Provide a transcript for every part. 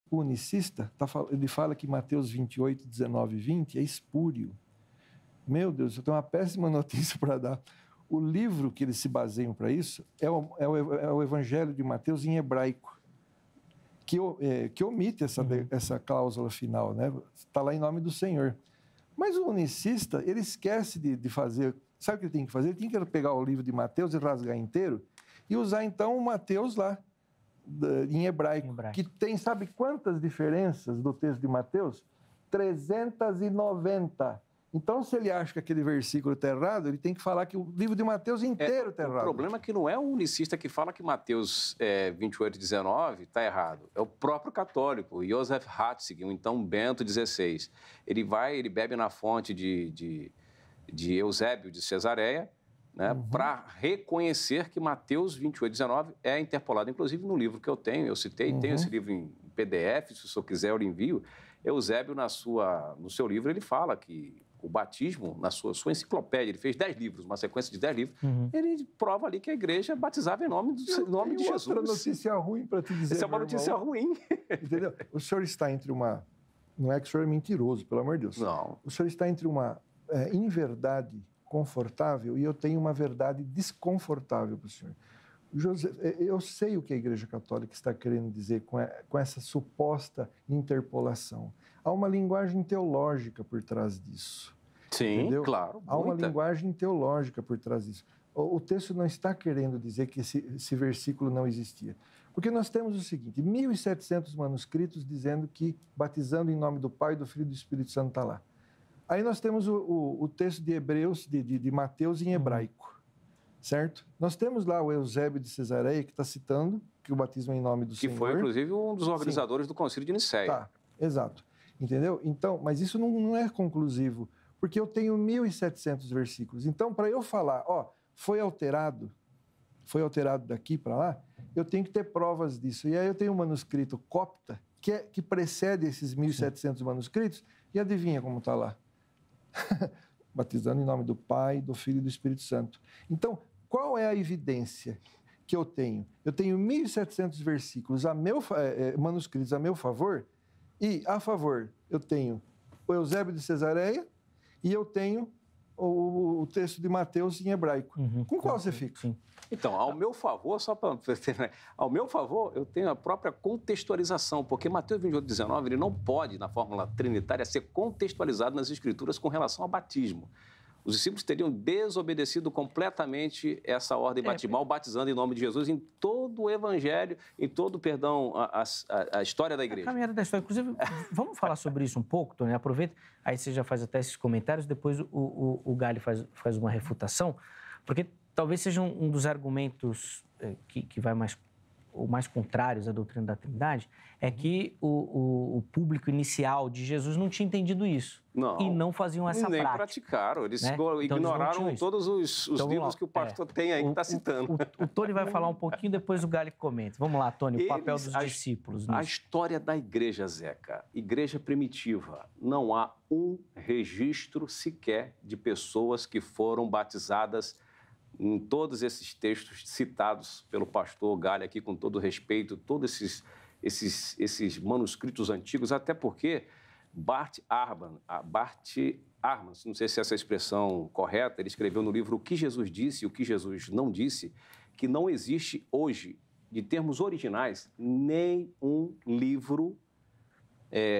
o unicista, ele fala que Mateus 28, 19 e 20 é espúrio. Meu Deus, eu tenho uma péssima notícia para dar. O livro que eles se baseiam para isso é o Evangelho de Mateus em hebraico, que omite essa cláusula final, né? Está lá em nome do Senhor. Mas o unicista, ele esquece de fazer... Sabe o que ele tem que fazer? Ele tem que pegar o livro de Mateus e rasgar inteiro e usar, então, o Mateus lá, em hebraico, que tem, sabe quantas diferenças do texto de Mateus? 390. Então, se ele acha que aquele versículo está errado, ele tem que falar que o livro de Mateus inteiro está errado. O problema é que não é o unicista que fala que Mateus 28, 19 está errado. É o próprio católico, Joseph Ratzinger, então Bento XVI. Ele bebe na fonte de Eusébio de Cesareia, né, para reconhecer que Mateus 28, 19 é interpolado, inclusive no livro que eu citei, tenho esse livro em PDF, se o senhor quiser eu lhe envio. Eusébio, no seu livro, ele fala que o batismo, na sua enciclopédia, ele fez 10 livros, uma sequência de 10 livros, ele prova ali que a igreja batizava em nome de Jesus. Outra notícia ruim para te dizer, essa é uma notícia ruim. Entendeu? O senhor está entre uma... Não é que o senhor é mentiroso, pelo amor de Deus. Não. O senhor está entre uma inverdade confortável e eu tenho uma verdade desconfortável para o senhor. Eu sei o que a Igreja Católica está querendo dizer com essa suposta interpolação. Há uma linguagem teológica por trás disso. Sim, entendeu? Claro. Há uma linguagem teológica por trás disso. O texto não está querendo dizer que esse versículo não existia. Porque nós temos o seguinte, 1.700 manuscritos dizendo que batizando em nome do Pai, do Filho e do Espírito Santo está lá. Aí nós temos o texto de Hebreus, de Mateus em hebraico, certo? Nós temos lá o Eusébio de Cesareia, que está citando que o batismo é em nome do Senhor. Que foi, inclusive, um dos organizadores do Concílio de Nicéia. Tá, exato. Entendeu? Então, mas isso não é conclusivo, porque eu tenho 1.700 versículos. Então, para eu falar, foi alterado daqui para lá, eu tenho que ter provas disso. E aí eu tenho um manuscrito copta, que precede esses 1.700 manuscritos, e adivinha como está lá? Batizando em nome do Pai, do Filho e do Espírito Santo. Então, qual é a evidência que eu tenho? Eu tenho 1.700 versículos manuscritos a meu favor, e a favor eu tenho o Eusébio de Cesareia e eu tenho o texto de Mateus em hebraico. Com qual você fica? Sim. Então, ao meu favor, ao meu favor, eu tenho a própria contextualização, porque Mateus 28, 19, ele não pode, na fórmula trinitária, ser contextualizado nas Escrituras com relação ao batismo. Os discípulos teriam desobedecido completamente essa ordem batismal, batizando em nome de Jesus em todo o Evangelho, em todo, a história da igreja. A caminhada da história. Inclusive, vamos falar sobre isso um pouco, Tony? Aproveita, aí você já faz até esses comentários, depois o Galli faz uma refutação, porque talvez seja um dos argumentos que vai mais contrários à doutrina da Trindade, é que o público inicial de Jesus não tinha entendido isso. Não, e não faziam essa prática. Nem praticaram. Eles Então, ignoraram todos os livros que o pastor tem aí que está citando. O Tony vai falar um pouquinho, depois o Galli comenta. Vamos lá, Tony, o papel dos discípulos nisso. A história da igreja, Zeca, igreja primitiva, não há um registro sequer de pessoas que foram batizadas em todos esses textos citados pelo pastor Galli aqui, com todo respeito, todos esses manuscritos antigos, até porque Bart Ehrman, não sei se é essa expressão correta, ele escreveu no livro O que Jesus disse e o que Jesus não disse, que não existe hoje, de termos originais, nenhum livro,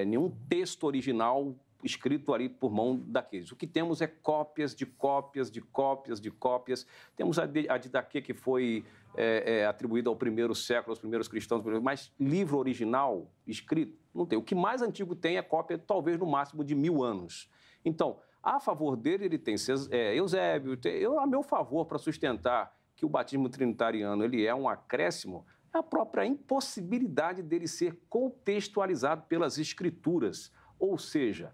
nenhum texto original escrito ali por mão daqueles. O que temos é cópias de cópias de cópias de cópias. Temos a Didaquê, que foi atribuída ao primeiro século, aos primeiros cristãos, mas livro original escrito não tem. O que mais antigo tem é cópia, talvez no máximo de 1000 anos. Então, a favor dele, ele tem Eusébio. A meu favor, para sustentar que o batismo trinitariano ele é um acréscimo, é a própria impossibilidade dele ser contextualizado pelas Escrituras. Ou seja,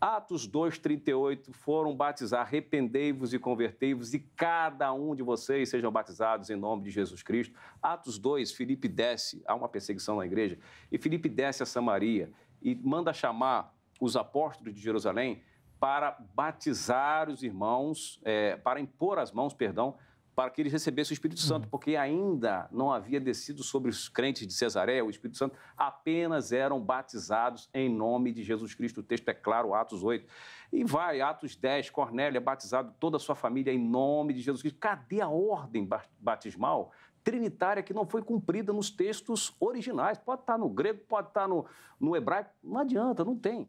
Atos 2:38, foram batizar, arrependei-vos e convertei-vos, e cada um de vocês sejam batizados em nome de Jesus Cristo. Atos 2, Filipe desce, há uma perseguição na igreja, e Filipe desce a Samaria e manda chamar os apóstolos de Jerusalém para batizar os irmãos, para impor as mãos, para que eles recebessem o Espírito Santo, porque ainda não havia descido sobre os crentes de Cesareia o Espírito Santo, apenas eram batizados em nome de Jesus Cristo. O texto é claro, Atos 8. E vai, Atos 10, Cornélio é batizado, toda a sua família em nome de Jesus Cristo. Cadê a ordem batismal trinitária que não foi cumprida nos textos originais? Pode estar no grego, pode estar no hebraico, não adianta, não tem.